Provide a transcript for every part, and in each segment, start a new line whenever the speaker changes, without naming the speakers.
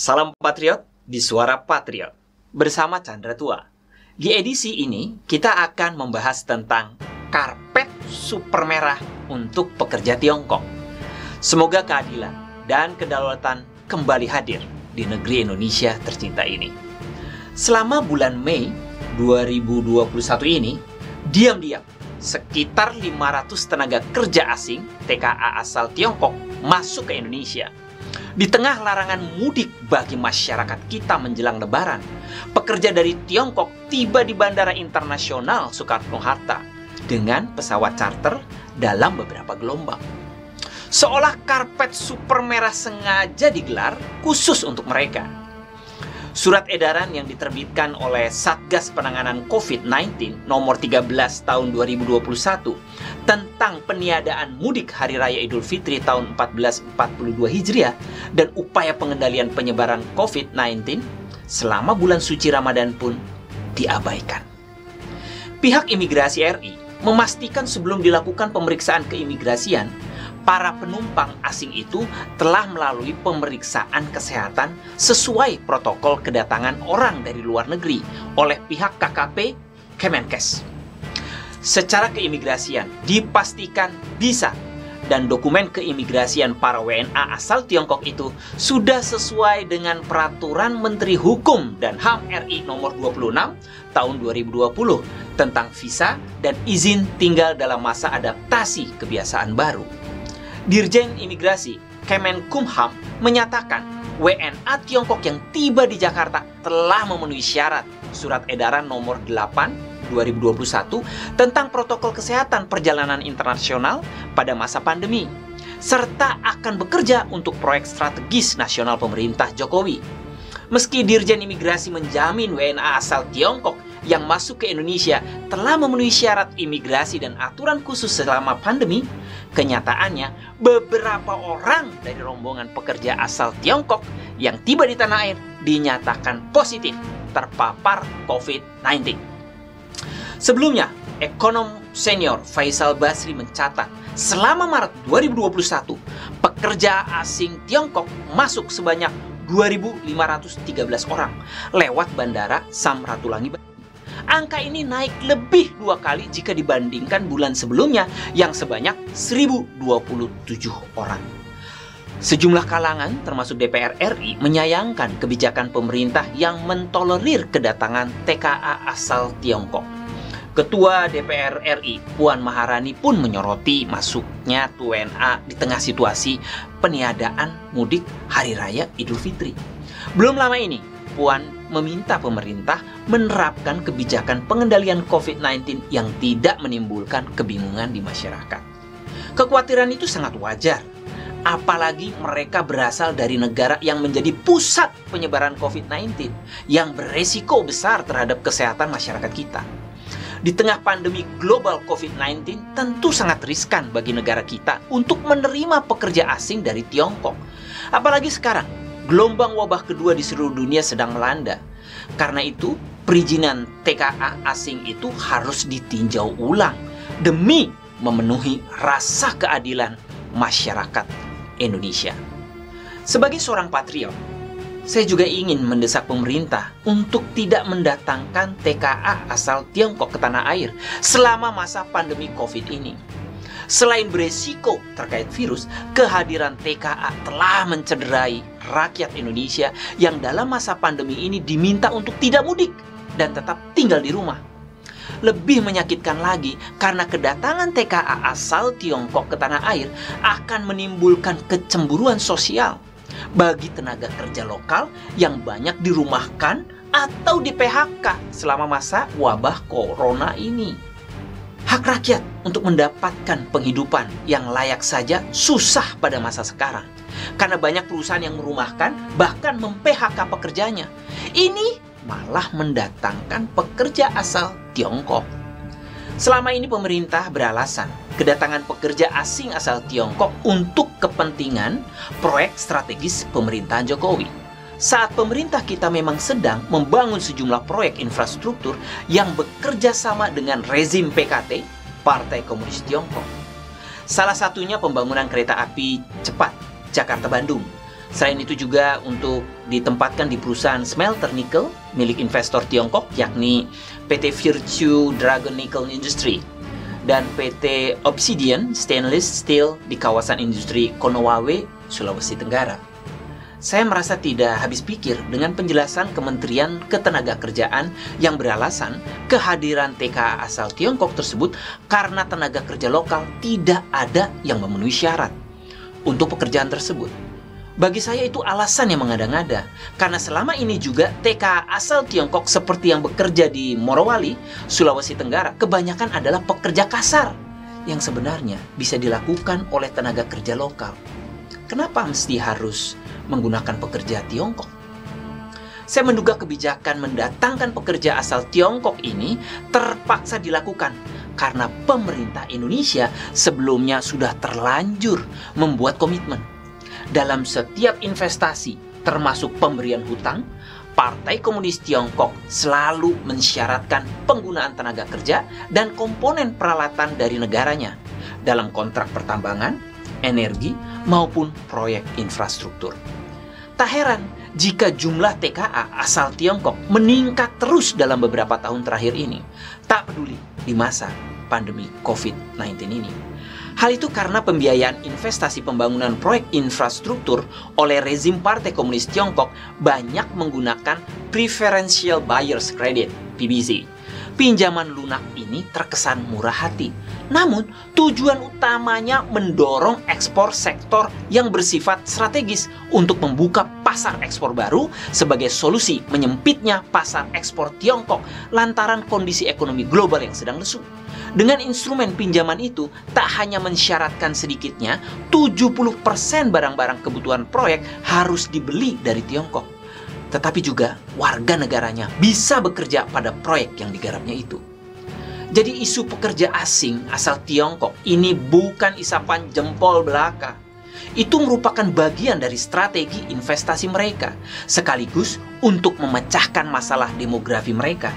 Salam Patriot di Suara Patriot bersama Chandra Tua. Di edisi ini kita akan membahas tentang karpet super merah untuk pekerja Tiongkok. Semoga keadilan dan kedaulatan kembali hadir di negeri Indonesia tercinta ini. Selama bulan Mei 2021 ini, diam-diam sekitar 500 tenaga kerja asing TKA asal Tiongkok masuk ke Indonesia. Di tengah larangan mudik bagi masyarakat kita menjelang Lebaran, pekerja dari Tiongkok tiba di Bandara Internasional Soekarno-Hatta dengan pesawat charter dalam beberapa gelombang. Seolah karpet super merah sengaja digelar khusus untuk mereka. Surat edaran yang diterbitkan oleh Satgas Penanganan COVID-19 nomor 13 tahun 2021 tentang peniadaan mudik Hari Raya Idul Fitri tahun 1442 Hijriah dan upaya pengendalian penyebaran COVID-19 selama bulan suci Ramadan pun diabaikan. Pihak Imigrasi RI memastikan sebelum dilakukan pemeriksaan keimigrasian, para penumpang asing itu telah melalui pemeriksaan kesehatan sesuai protokol kedatangan orang dari luar negeri oleh pihak KKP Kemenkes. Secara keimigrasian dipastikan bisa dan dokumen keimigrasian para WNA asal Tiongkok itu sudah sesuai dengan peraturan Menteri Hukum dan HAM RI nomor 26 tahun 2020 tentang visa dan izin tinggal dalam masa adaptasi kebiasaan baru. Dirjen Imigrasi Kemenkumham menyatakan WNA Tiongkok yang tiba di Jakarta telah memenuhi syarat Surat Edaran nomor 8 2021 tentang protokol kesehatan perjalanan internasional pada masa pandemi, serta akan bekerja untuk proyek strategis nasional pemerintah Jokowi. Meski Dirjen Imigrasi menjamin WNA asal Tiongkok yang masuk ke Indonesia telah memenuhi syarat imigrasi dan aturan khusus selama pandemi, kenyataannya beberapa orang dari rombongan pekerja asal Tiongkok yang tiba di tanah air dinyatakan positif terpapar COVID-19. Sebelumnya, ekonom senior Faisal Basri mencatat selama Maret 2021, pekerja asing Tiongkok masuk sebanyak 2.513 orang lewat Bandara Samratulangi. Angka ini naik lebih 2 kali jika dibandingkan bulan sebelumnya yang sebanyak 1.027 orang. Sejumlah kalangan termasuk DPR RI menyayangkan kebijakan pemerintah yang mentolerir kedatangan TKA asal Tiongkok. Ketua DPR RI Puan Maharani pun menyoroti masuknya WNA di tengah situasi peniadaan mudik Hari Raya Idul Fitri. Belum lama ini, Puan meminta pemerintah menerapkan kebijakan pengendalian COVID-19 yang tidak menimbulkan kebingungan di masyarakat. Kekhawatiran itu sangat wajar, apalagi mereka berasal dari negara yang menjadi pusat penyebaran COVID-19 yang beresiko besar terhadap kesehatan masyarakat kita. Di tengah pandemi global COVID-19, tentu sangat riskan bagi negara kita untuk menerima pekerja asing dari Tiongkok. Apalagi sekarang, gelombang wabah kedua di seluruh dunia sedang melanda. Karena itu, perizinan TKA asing itu harus ditinjau ulang demi memenuhi rasa keadilan masyarakat Indonesia. Sebagai seorang patriot, saya juga ingin mendesak pemerintah untuk tidak mendatangkan TKA asal Tiongkok ke tanah air selama masa pandemi COVID ini. Selain beresiko terkait virus, kehadiran TKA telah mencederai rakyat Indonesia yang dalam masa pandemi ini diminta untuk tidak mudik dan tetap tinggal di rumah. Lebih menyakitkan lagi karena kedatangan TKA asal Tiongkok ke tanah air akan menimbulkan kecemburuan sosial bagi tenaga kerja lokal yang banyak dirumahkan atau di PHK selama masa wabah corona ini. Hak rakyat untuk mendapatkan penghidupan yang layak saja susah pada masa sekarang karena banyak perusahaan yang merumahkan bahkan mem-PHK pekerjanya. Ini malah mendatangkan pekerja asal Tiongkok. Selama ini pemerintah beralasan kedatangan pekerja asing asal Tiongkok untuk kepentingan proyek strategis pemerintahan Jokowi. Saat pemerintah kita memang sedang membangun sejumlah proyek infrastruktur yang bekerja sama dengan rezim PKT, Partai Komunis Tiongkok. Salah satunya pembangunan kereta api cepat Jakarta-Bandung. Selain itu juga untuk ditempatkan di perusahaan smelter nikel milik investor Tiongkok, yakni PT Virtue Dragon Nickel Industry dan PT Obsidian Stainless Steel di kawasan industri Konawe, Sulawesi Tenggara. Saya merasa tidak habis pikir dengan penjelasan Kementerian Ketenagakerjaan yang beralasan kehadiran TKA asal Tiongkok tersebut karena tenaga kerja lokal tidak ada yang memenuhi syarat untuk pekerjaan tersebut. Bagi saya itu alasan yang mengada-ngada, karena selama ini juga TKA asal Tiongkok seperti yang bekerja di Morowali, Sulawesi Tenggara, kebanyakan adalah pekerja kasar yang sebenarnya bisa dilakukan oleh tenaga kerja lokal. Kenapa mesti harus menggunakan pekerja Tiongkok? Saya menduga kebijakan mendatangkan pekerja asal Tiongkok ini terpaksa dilakukan karena pemerintah Indonesia sebelumnya sudah terlanjur membuat komitmen. Dalam setiap investasi, termasuk pemberian hutang, Partai Komunis Tiongkok selalu mensyaratkan penggunaan tenaga kerja dan komponen peralatan dari negaranya dalam kontrak pertambangan, energi, maupun proyek infrastruktur. Tak heran jika jumlah TKA asal Tiongkok meningkat terus dalam beberapa tahun terakhir ini, tak peduli di masa pandemi COVID-19 ini. Hal itu karena pembiayaan investasi pembangunan proyek infrastruktur oleh rezim Partai Komunis Tiongkok banyak menggunakan Preferential Buyers Credit (PBC). Pinjaman lunak ini terkesan murah hati, namun tujuan utamanya mendorong ekspor sektor yang bersifat strategis untuk membuka pasar ekspor baru sebagai solusi menyempitnya pasar ekspor Tiongkok lantaran kondisi ekonomi global yang sedang lesu. Dengan instrumen pinjaman itu, tak hanya mensyaratkan sedikitnya 70% barang-barang kebutuhan proyek harus dibeli dari Tiongkok, tetapi juga warga negaranya bisa bekerja pada proyek yang digarapnya itu. Jadi isu pekerja asing asal Tiongkok ini bukan isapan jempol belaka. Itu merupakan bagian dari strategi investasi mereka, sekaligus untuk memecahkan masalah demografi mereka.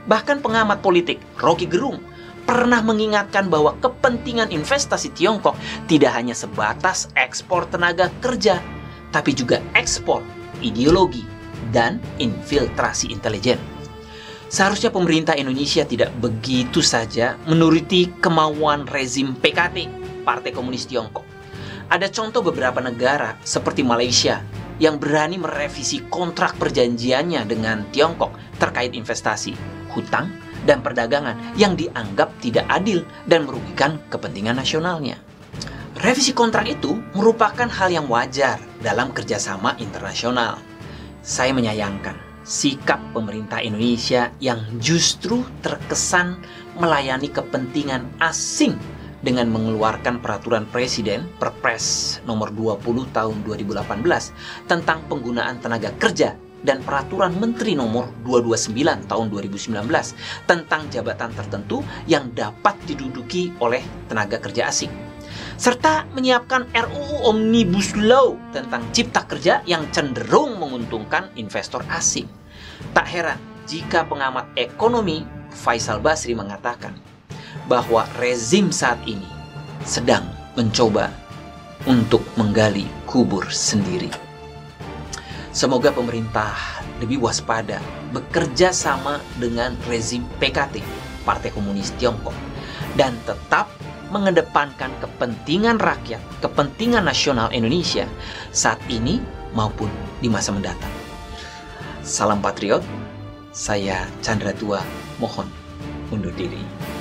Bahkan pengamat politik Rocky Gerung pernah mengingatkan bahwa kepentingan investasi Tiongkok tidak hanya sebatas ekspor tenaga kerja, tapi juga ekspor ideologi dan infiltrasi intelijen. Seharusnya pemerintah Indonesia tidak begitu saja menuruti kemauan rezim PKT, Partai Komunis Tiongkok. Ada contoh beberapa negara seperti Malaysia yang berani merevisi kontrak perjanjiannya dengan Tiongkok terkait investasi, hutang, dan perdagangan yang dianggap tidak adil dan merugikan kepentingan nasionalnya. Revisi kontrak itu merupakan hal yang wajar dalam kerjasama internasional. Saya menyayangkan sikap pemerintah Indonesia yang justru terkesan melayani kepentingan asing dengan mengeluarkan peraturan Presiden Perpres nomor 20 tahun 2018 tentang penggunaan tenaga kerja dan peraturan Menteri nomor 229 tahun 2019 tentang jabatan tertentu yang dapat diduduki oleh tenaga kerja asing, serta menyiapkan RUU Omnibus Law tentang cipta kerja yang cenderung menguntungkan investor asing. Tak heran jika pengamat ekonomi Faisal Basri mengatakan bahwa rezim saat ini sedang mencoba untuk menggali kubur sendiri. Semoga pemerintah lebih waspada bekerja sama dengan rezim PKT, Partai Komunis Tiongkok, dan tetap mengedepankan kepentingan rakyat, kepentingan nasional Indonesia saat ini maupun di masa mendatang. Salam Patriot, saya Chandra Tua, mohon undur diri.